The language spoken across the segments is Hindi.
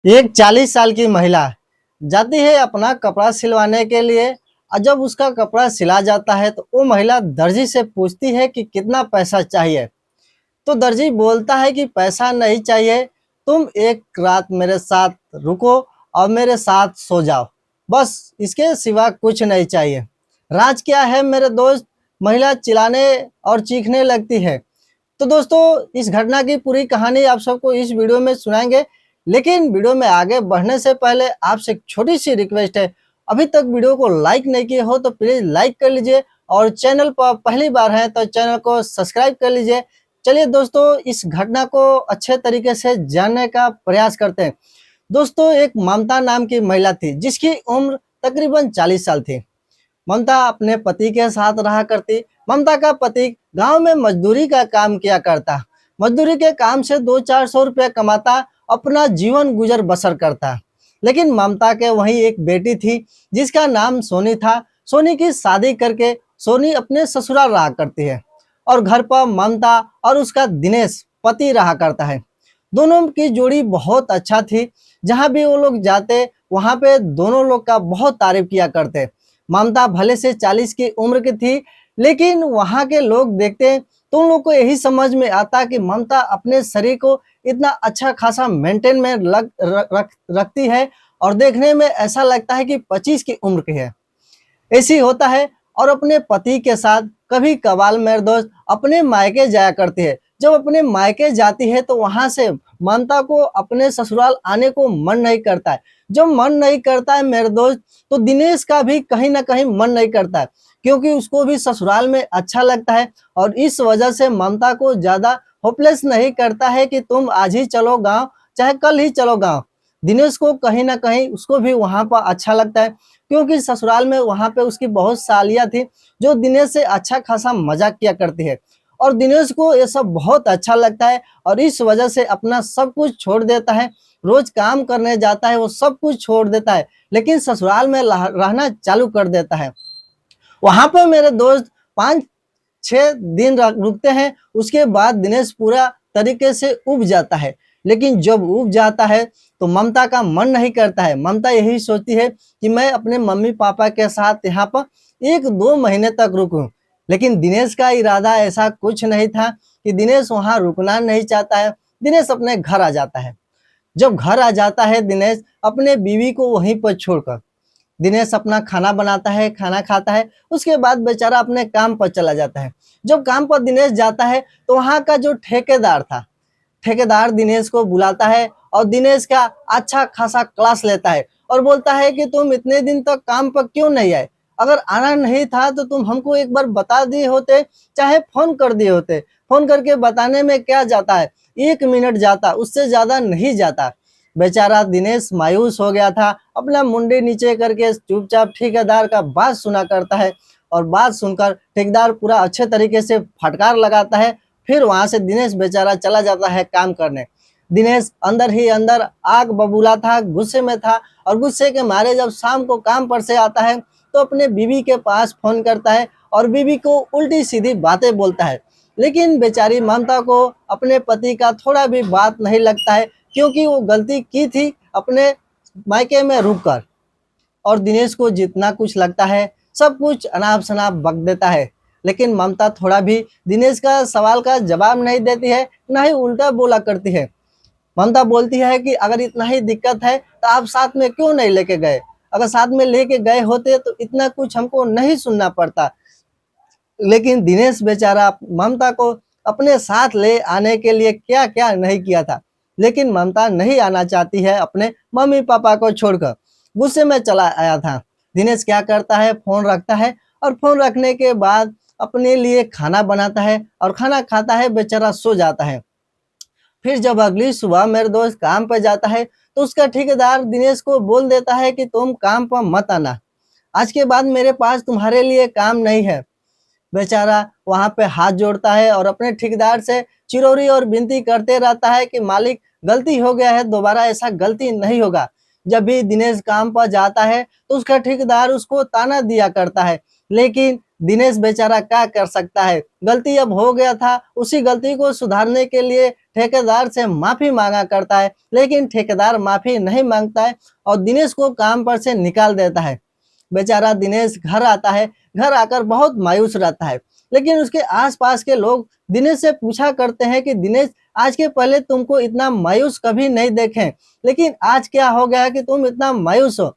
एक 40 साल की महिला जाती है अपना कपड़ा सिलवाने के लिए और जब उसका कपड़ा सिला जाता है तो वो महिला दर्जी से पूछती है कि कितना पैसा चाहिए। तो दर्जी बोलता है कि पैसा नहीं चाहिए, तुम एक रात मेरे साथ रुको और मेरे साथ सो जाओ, बस इसके सिवा कुछ नहीं चाहिए। राज क्या है मेरे दोस्त? महिला चिल्लाने और चीखने लगती है। तो दोस्तों, इस घटना की पूरी कहानी आप सबको इस वीडियो में सुनाएंगे। लेकिन वीडियो में आगे बढ़ने से पहले आपसे एक छोटी सी रिक्वेस्ट है, अभी तक वीडियो को लाइक नहीं किए हो तो प्लीज लाइक कर लीजिए और चैनल पर पहली बार है तो चैनल को सब्सक्राइब कर लीजिए। चलिए दोस्तों, इस घटना को अच्छे तरीके से जानने का प्रयास करते हैं। दोस्तों, एक ममता नाम की महिला थी जिसकी उम्र तकरीबन 40 साल थी। ममता अपने पति के साथ रहा करती। ममता का पति गांव में मजदूरी का काम किया करता। मजदूरी के काम से 200-400 रुपये कमाता, अपना जीवन गुजर बसर करता। लेकिन ममता के वहीं एक बेटी थी जिसका नाम सोनी था। सोनी की शादी करके सोनी अपने ससुराल रहा करती है और घर पर ममता और उसका दिनेश पति रहा करता है। दोनों की जोड़ी बहुत अच्छा थी। जहां भी वो लोग जाते वहां पे दोनों लोग का बहुत तारीफ किया करते। ममता भले से 40 की उम्र की थी, लेकिन वहां के लोग देखते तो उन लोग को यही समझ में आता कि ममता अपने शरीर को इतना अच्छा खासा मेंटेन में रखती है और देखने में ऐसा लगता है कि 25 की उम्र की है। ऐसी होता है। और अपने पति के साथ कभी कभार मेरे दोस्त अपने मायके जाया करती है। जब अपने मायके जाती है तो वहां से ममता को अपने ससुराल आने को मन नहीं करता है। जब मन नहीं करता है मेरे दोस्त, तो दिनेश का भी कहीं ना कहीं मन नहीं करता है, क्योंकि उसको भी ससुराल में अच्छा लगता है। और इस वजह से ममता को ज्यादा होपलेस नहीं करता है कि तुम आज ही चलो गाँव, चाहे कल ही चलो गाँव। दिनेश को कहीं ना कहीं उसको भी वहां पर अच्छा लगता है, क्योंकि ससुराल में वहां पे उसकी बहुत सालियां थी जो दिनेश से अच्छा खासा मजाक किया करती है। और दिनेश को ये सब बहुत अच्छा लगता है और इस वजह से अपना सब कुछ छोड़ देता है। रोज काम करने जाता है, वो सब कुछ छोड़ देता है, लेकिन ससुराल में रहना चालू कर देता है। वहां पर मेरे दोस्त 5-6 दिन रुकते हैं। उसके बाद दिनेश पूरा तरीके से उब जाता है। लेकिन जब उब जाता है तो ममता का मन नहीं करता है। ममता यही सोचती है कि मैं अपने मम्मी पापा के साथ यहाँ पर 1-2 महीने तक रुकूं। लेकिन दिनेश का इरादा ऐसा कुछ नहीं था कि दिनेश वहां रुकना नहीं चाहता है। दिनेश अपने घर आ जाता है। जब घर आ जाता है दिनेश अपने बीवी को वहीं पर छोड़कर, दिनेश अपना खाना बनाता है, खाना खाता है, उसके बाद बेचारा अपने काम पर चला जाता है। जब काम पर दिनेश जाता है तो वहां का जो ठेकेदार था, ठेकेदार दिनेश को बुलाता है और दिनेश का अच्छा खासा क्लास लेता है और बोलता है कि तुम इतने दिन तक काम पर क्यों नहीं आए? अगर आना नहीं था तो तुम हमको एक बार बता दिए होते, चाहे फोन कर दिए होते। फोन करके बताने में क्या जाता है, 1 मिनट जाता, उससे ज्यादा नहीं जाता। बेचारा दिनेश मायूस हो गया था। अपना मुंडी नीचे करके चुपचाप ठेकेदार का बात सुना करता है और बात सुनकर ठेकेदार पूरा अच्छे तरीके से फटकार लगाता है। फिर वहां से दिनेश बेचारा चला जाता है काम करने। दिनेश अंदर ही अंदर आग बबूला था, गुस्से में था और गुस्से के मारे जब शाम को काम पर से आता है तो अपने बीवी के पास फोन करता है और बीवी को उल्टी सीधी बातें बोलता है। लेकिन बेचारी ममता को अपने पति का थोड़ा भी बात नहीं लगता है, क्योंकि वो गलती की थी अपने मायके में रुककर। और दिनेश को जितना कुछ लगता है सब कुछ अनाप शनाप बक देता है। लेकिन ममता थोड़ा भी दिनेश का सवाल का जवाब नहीं देती है, ना ही उल्टा बोला करती है। ममता बोलती है कि अगर इतना ही दिक्कत है तो आप साथ में क्यों नहीं लेके गए? अगर साथ में लेके गए होते तो इतना कुछ हमको नहीं सुनना पड़ता। लेकिन दिनेश बेचारा ममता को अपने साथ ले आने के लिए क्या क्या नहीं किया था। लेकिन ममता नहीं आना चाहती है अपने मम्मी पापा को छोड़कर, गुस्से में चला आया था। दिनेश क्या करता है, फोन रखता है और फोन रखने के बाद अपने लिए खाना बनाता है और खाना खाता है, बेचारा सो जाता है। फिर जब अगली सुबह मेरे दोस्त काम पर जाता है तो उसका ठेकेदार दिनेश को बोल देता है कि तुम काम पर मत आना, आज के बाद मेरे पास तुम्हारे लिए काम नहीं है। बेचारा वहां पे हाथ जोड़ता है और अपने ठेकेदार से चिरौरी और विनती करते रहता है कि मालिक गलती हो गया है, दोबारा ऐसा गलती नहीं होगा। जब भी दिनेश काम पर जाता है तो उसका ठेकेदार उसको ताना दिया करता है, लेकिन दिनेश बेचारा क्या कर सकता है, गलती अब हो गया था, उसी गलती को सुधारने के लिए ठेकेदार से माफी मांगा करता है, लेकिन ठेकेदार माफी नहीं मांगता है और दिनेश को काम पर से निकाल देता है। बेचारा दिनेश घर आता है, घर आकर बहुत मायूस रहता है, लेकिन उसके आसपास के लोग दिनेश से पूछा करते हैं कि दिनेश, आज के पहले तुमको इतना मायूस कभी नहीं देखे, लेकिन आज क्या हो गया कि तुम इतना मायूस हो।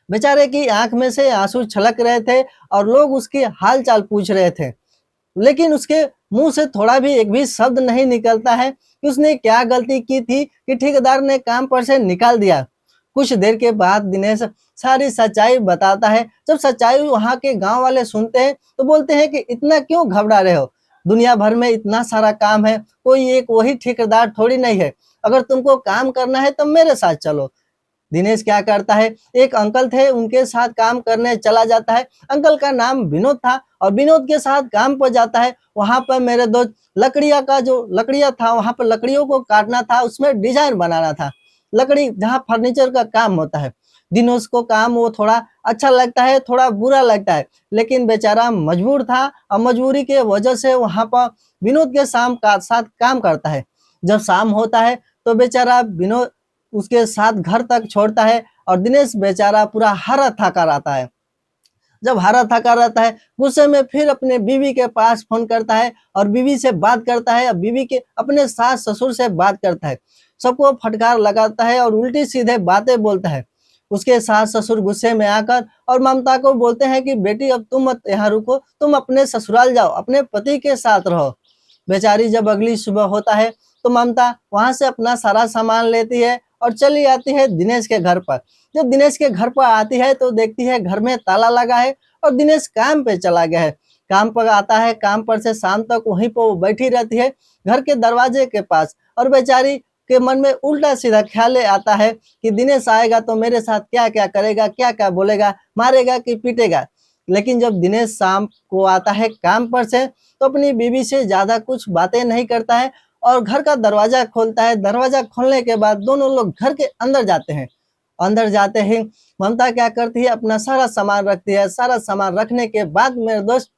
बेचारे की आंख में से आंसू छलक रहे थे और लोग उसकी हाल चाल पूछ रहे थे, लेकिन उसके मुंह से थोड़ा भी एक भी शब्द नहीं निकलता है कि उसने क्या गलती की थी कि ठेकेदार ने काम पर से निकाल दिया। कुछ देर के बाद दिनेश सारी सच्चाई बताता है। जब सच्चाई वहां के गांव वाले सुनते हैं तो बोलते हैं कि इतना क्यों घबरा रहे हो, दुनिया भर में इतना सारा काम है, कोई एक वही ठेकेदार थोड़ी नहीं है, अगर तुमको काम करना है तो मेरे साथ चलो। दिनेश क्या करता है, एक अंकल थे उनके साथ काम करने चला जाता है। अंकल का नाम विनोद था और विनोद के साथ काम पर जाता है। वहां पर मेरे दोस्त लकड़ियां का जो लकड़ियां था, वहां पर लकड़ियों को काटना था, उसमें डिजाइन बनाना था, लकड़ी जहाँ फर्नीचर का काम होता है। दिनेश को काम वो थोड़ा अच्छा लगता है, थोड़ा बुरा लगता है, लेकिन बेचारा मजबूर था और मजबूरी के वजह से वहां पर विनोद के साथ काम करता है। जब शाम होता है तो बेचारा विनोद उसके साथ घर तक छोड़ता है और दिनेश बेचारा पूरा हरा थका रहता है। जब हरा थका रहता है, गुस्से में फिर अपने बीवी के पास फोन करता है और बीवी से बात करता है, बीवी के अपने सास ससुर से बात करता है, सबको फटकार लगाता है और उल्टी सीधे बातें बोलता है। उसके सास ससुर गुस्से में आकर और ममता को बोलते हैं कि बेटी अब तुम मत यहाँ रुको, तुम अपने ससुराल जाओ, अपने पति के साथ रहो। बेचारी जब अगली सुबह होता है तो ममता वहां से अपना सारा सामान लेती है और चली आती है दिनेश के घर पर। जब दिनेश के घर पर आती है तो देखती है घर में ताला लगा है और दिनेश काम पे चला गया है। काम पर आता है, काम पर से शाम तक वहीं पर वो बैठी रहती है घर के दरवाजे के पास, और बेचारी के मन में उल्टा सीधा ख्याल आता है कि दिनेश आएगा तो मेरे साथ क्या क्या करेगा, क्या क्या बोलेगा, मारेगा कि पीटेगा। लेकिन जब दिनेश शाम को आता है काम पर से तो अपनी बीवी से ज्यादा कुछ बातें नहीं करता है और घर का दरवाजा खोलता है। दरवाजा खोलने के बाद दोनों लोग घर के अंदर जाते हैं। अंदर जाते ही ममता क्या करती है, अपना सारा सामान रखती है। सारा सामान रखने के बाद मेरे दोस्त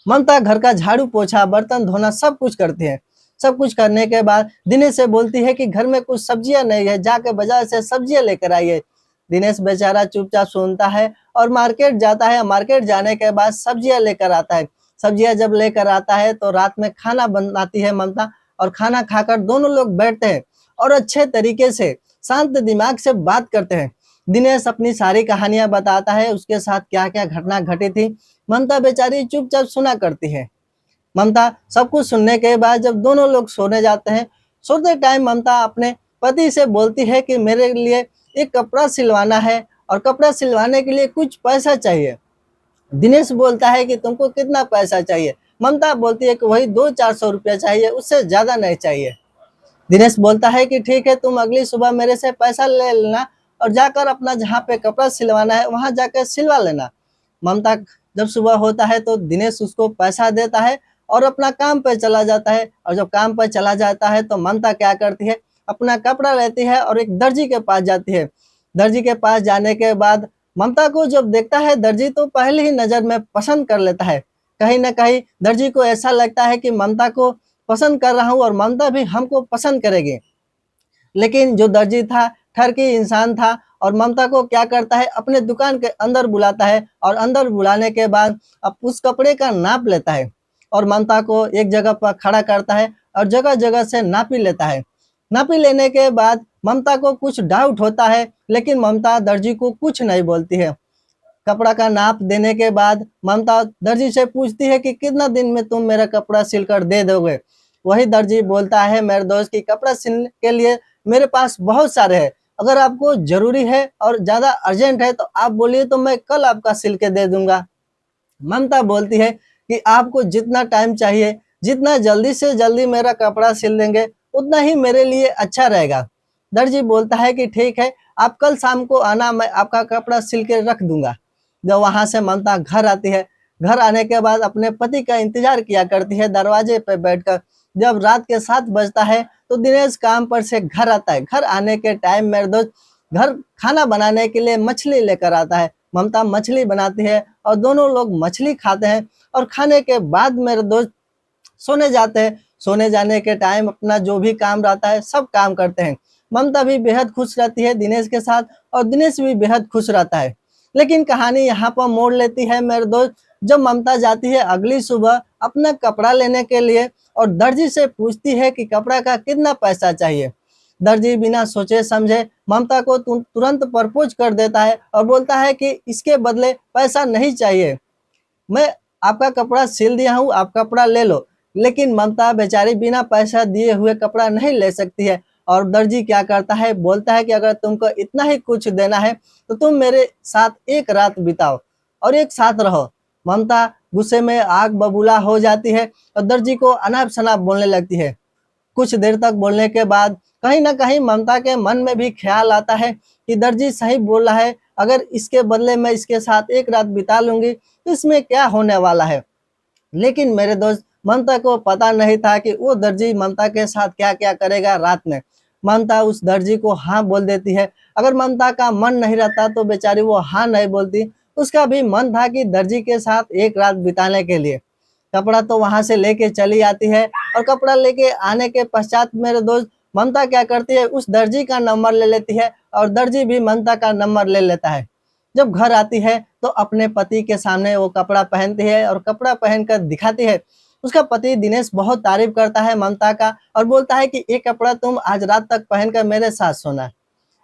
ममता घर का झाड़ू पोछा बर्तन धोना सब कुछ करती है। सब कुछ करने के बाद दिनेश से बोलती है कि घर में कुछ सब्जियां नहीं है, जाके बाजार से सब्जियां लेकर आइए। दिनेश बेचारा चुपचाप सुनता है और मार्केट जाता है। मार्केट जाने के बाद सब्जियां लेकर आता है। सब्जियां जब लेकर आता है तो रात में खाना बनाती है ममता, और खाना खाकर दोनों लोग बैठते हैं और अच्छे तरीके से शांत दिमाग से बात करते हैं। दिनेश अपनी सारी कहानियां बताता है, उसके साथ क्या क्या घटना घटी थी। ममता बेचारी चुपचाप सुना करती है। ममता सब कुछ सुनने के बाद जब दोनों लोग सोने जाते हैं, सोते टाइम ममता अपने पति से बोलती है कि मेरे लिए एक कपड़ा सिलवाना है और कपड़ा सिलवाने के लिए कुछ पैसा चाहिए। दिनेश बोलता है कि तुमको कितना पैसा चाहिए। ममता बोलती है कि वही 200-400 रुपया चाहिए, उससे ज्यादा नहीं चाहिए। दिनेश बोलता है कि ठीक है, तुम अगली सुबह मेरे से पैसा ले लेना और जाकर अपना जहाँ पे कपड़ा सिलवाना है वहां जाकर सिलवा लेना। ममता जब सुबह होता है तो दिनेश उसको पैसा देता है और अपना काम पे चला जाता है। और जब काम पर चला जाता है तो ममता क्या करती है, अपना कपड़ा लेती है और एक दर्जी के पास जाती है। दर्जी के पास जाने के बाद ममता को जब देखता है दर्जी तो पहले ही नजर में पसंद कर लेता है। कहीं ना कहीं दर्जी को ऐसा लगता है कि ममता को पसंद कर रहा हूँ और ममता भी हमको पसंद करेगी। लेकिन जो दर्जी था ठरकी इंसान था और ममता को क्या करता है, अपने दुकान के अंदर बुलाता है और अंदर बुलाने के बाद अब उस कपड़े का नाप लेता है और ममता को एक जगह पर खड़ा करता है और जगह जगह से नापी लेता है। नापी लेने के बाद ममता को कुछ डाउट होता है, लेकिन ममता दर्जी को कुछ नहीं बोलती है। कपड़ा का नाप देने के बाद ममता दर्जी से पूछती है कि कितना दिन में तुम मेरा कपड़ा सिलकर दे दोगे। वही दर्जी बोलता है मेरे दोस्त की कपड़ा सिलने के लिए मेरे पास बहुत सारे हैं, अगर आपको जरूरी है और ज्यादा अर्जेंट है तो आप बोलिए तो मैं कल आपका सिल के दे दूंगा। ममता बोलती है कि आपको जितना टाइम चाहिए, जितना जल्दी से जल्दी मेरा कपड़ा सिल देंगे उतना ही मेरे लिए अच्छा रहेगा। दर्जी बोलता है कि ठीक है, आप कल शाम को आना, मैं आपका कपड़ा सिल के रख दूंगा। जब वहां से ममता घर आती है, घर आने के बाद अपने पति का इंतजार किया करती है दरवाजे पे बैठकर। जब रात के 7 बजता है तो दिनेश काम पर से घर आता है। घर आने के टाइम मेरे दोस्त घर खाना बनाने के लिए मछली लेकर आता है। ममता मछली बनाती है और दोनों लोग मछली खाते हैं और खाने के बाद मेरे दोस्त सोने जाते हैं। सोने जाने के टाइम अपना जो भी काम रहता है सब काम करते हैं। ममता भी बेहद खुश रहती है दिनेश के साथ और दिनेश भी बेहद खुश रहता है। लेकिन कहानी यहाँ पर मोड़ लेती है मेरे दोस्त, जब ममता जाती है अगली सुबह अपना कपड़ा लेने के लिए और दर्जी से पूछती है कि कपड़ा का कितना पैसा चाहिए। दर्जी बिना सोचे समझे ममता को तुरंत प्रपोज कर देता है और बोलता है कि इसके बदले पैसा नहीं चाहिए, मैं आपका कपड़ा सिल दिया हूँ, आप कपड़ा ले लो। लेकिन ममता बेचारी बिना पैसा दिए हुए कपड़ा नहीं ले सकती है और दर्जी क्या करता है, बोलता है कि अगर तुमको इतना ही कुछ देना है तो तुम मेरे साथ एक रात बिताओ और एक साथ रहो। ममता गुस्से में आग बबूला हो जाती है और दर्जी को अनाप शनाप बोलने लगती है। कुछ देर तक बोलने के बाद कहीं ना कहीं ममता के मन में भी ख्याल आता है कि दर्जी सही बोल रहा है, अगर इसके बदले मैं इसके साथ एक रात बिता लूंगी तो इसमें क्या होने वाला है। लेकिन मेरे दोस्त ममता को पता नहीं था कि वो दर्जी ममता के साथ क्या क्या करेगा रात में। ममता उस दर्जी को हाँ बोल देती है। अगर ममता का मन नहीं रहता तो बेचारी वो हाँ नहीं बोलती, उसका भी मन था कि दर्जी के साथ एक रात बिताने के लिए। कपड़ा तो वहां से लेके चली आती है और कपड़ा लेके आने के पश्चात मेरे दोस्त ममता क्या करती है, उस दर्जी का नंबर ले लेती है और दर्जी भी ममता का नंबर ले लेता है। जब घर आती है तो अपने पति के सामने वो कपड़ा पहनती है और कपड़ा पहनकर दिखाती है। उसका पति दिनेश बहुत तारीफ करता है ममता का और बोलता है कि ये कपड़ा तुम आज रात तक पहनकर मेरे साथ सोना।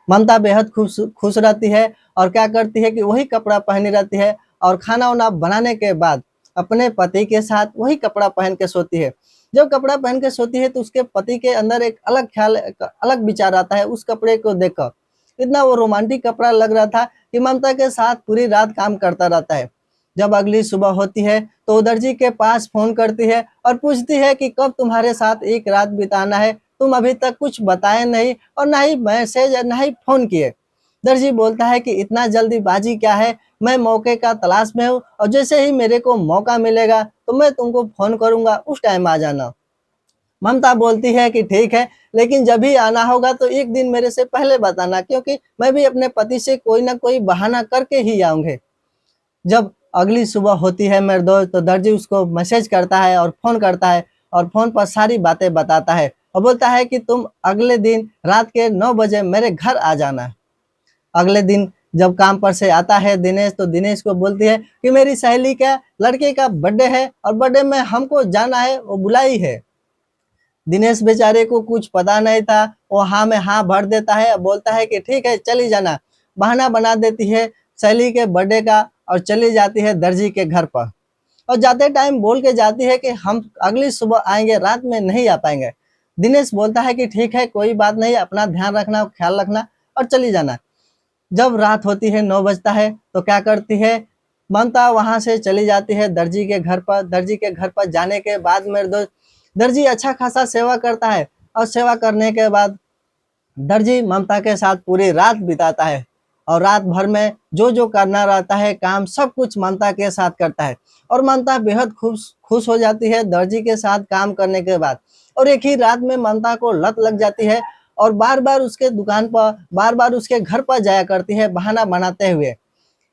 ममता बेहद खुश खुश रहती है और क्या करती है कि वही कपड़ा पहनी रहती है और खाना वाना बनाने के बाद अपने पति के साथ वही कपड़ा पहन के सोती है। जब कपड़ा पहन के सोती है तो उसके पति के अंदर एक अलग ख्याल, एक अलग विचार आता है उस कपड़े को देखकर। इतना वो रोमांटिक कपड़ा लग रहा था कि ममता के साथ पूरी रात काम करता रहता है। जब अगली सुबह होती है तो दर्जी के पास फोन करती है और पूछती है कि कब तुम्हारे साथ एक रात बिताना है, तुम अभी तक कुछ बताए नहीं और ना ही मैसेज ना ही फोन किए। दर्जी बोलता है कि इतना जल्दीबाजी क्या है, मैं मौके का तलाश में हूँ और जैसे ही मेरे को मौका मिलेगा तो मैं तुमको फोन करूंगा, उस टाइम आ जाना। ममता बोलती है कि ठीक है, लेकिन जब भी आना होगा तो एक दिन मेरे से पहले बताना, क्योंकि मैं भी अपने पति से कोई ना कोई बहाना करके ही आऊंगे। जब अगली सुबह होती है मेरे दोस्त तो दर्जी उसको मैसेज करता है और फोन करता है और फोन पर सारी बातें बताता है और बोलता है कि तुम अगले दिन रात के 9 बजे मेरे घर आ जाना। अगले दिन जब काम पर से आता है दिनेश तो दिनेश को बोलती है कि मेरी सहेली का लड़के का बर्थडे है और बर्थडे में हमको जाना है, वो बुलाई है। दिनेश बेचारे को कुछ पता नहीं था, वो हाँ में हाँ भर देता है और बोलता है कि ठीक है चली जाना। बहाना बना देती है सहेली के बर्थडे का और चली जाती है दर्जी के घर पर और जाते टाइम बोल के जाती है कि हम अगली सुबह आएंगे, रात में नहीं आ पाएंगे। दिनेश बोलता है कि ठीक है कोई बात नहीं, अपना ध्यान रखना, ख्याल रखना और चली जाना। जब रात होती है 9 बजता है तो क्या करती है, ममता वहां से चली जाती है दर्जी के घर पर। दर्जी के घर पर जाने के बाद मेरे दोस्त दर्जी अच्छा खासा सेवा करता है और सेवा करने के बाद दर्जी ममता के साथ पूरी रात बिताता है और रात भर में जो जो करना रहता है काम सब कुछ ममता के साथ करता है और ममता बेहद खुश हो जाती है दर्जी के साथ काम करने के बाद। और एक ही रात में ममता को लत लग जाती है और बार बार उसके दुकान पर, बार बार उसके घर पर जाया करती है बहाना बनाते हुए।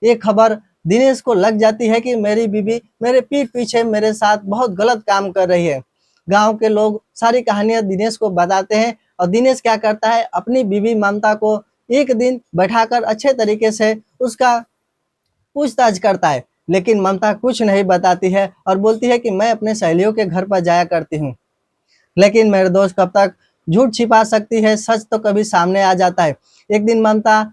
ये खबर दिनेश को लग जाती है कि मेरी बीवी मेरे पीठ पीछे मेरे साथ बहुत गलत काम कर रही है। गांव के लोग सारी कहानियां दिनेश को बताते हैं और दिनेश क्या करता है, अपनी बीवी ममता को एक दिन बैठाकर अच्छे तरीके से उसका पूछताछ करता है। लेकिन ममता कुछ नहीं बताती है और बोलती है कि मैं अपने सहेलियों के घर पर जाया करती हूँ। लेकिन मेरे दोस्त कब तक झूठ छिपा सकती है, सच तो कभी सामने आ जाता है। एक दिन ममता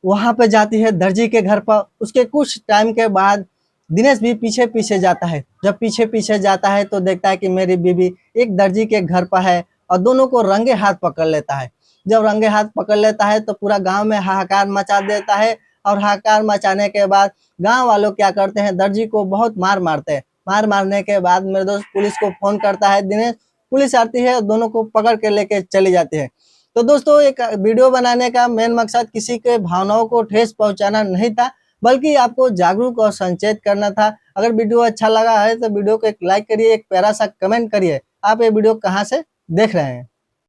वहां पे जाती है दर्जी के घर पर। उसके कुछ टाइम के बाद दिनेश भी पीछे पीछे जाता है। जब पीछे पीछे जाता है तो देखता है कि मेरी बीवी एक दर्जी के घर पर है और दोनों को रंगे हाथ पकड़ लेता है। जब रंगे हाथ पकड़ लेता है तो पूरा गांव में हाहाकार मचा देता है और हाहाकार मचाने के बाद गांव वालों क्या करते हैं, दर्जी को बहुत मारते हैं। मारने के बाद मेरे दोस्त पुलिस को फोन करता है दिनेश। पुलिस आती है और दोनों को पकड़ के लेके चली जाती है। तो दोस्तों एक वीडियो बनाने का मेन मकसद किसी के भावनाओं को ठेस पहुंचाना नहीं था, बल्कि आपको जागरूक और संचेत करना था। अगर वीडियो अच्छा लगा है तो वीडियो को एक लाइक करिए, एक प्यारा सा कमेंट करिए। आप ये वीडियो कहाँ से देख रहे हैं।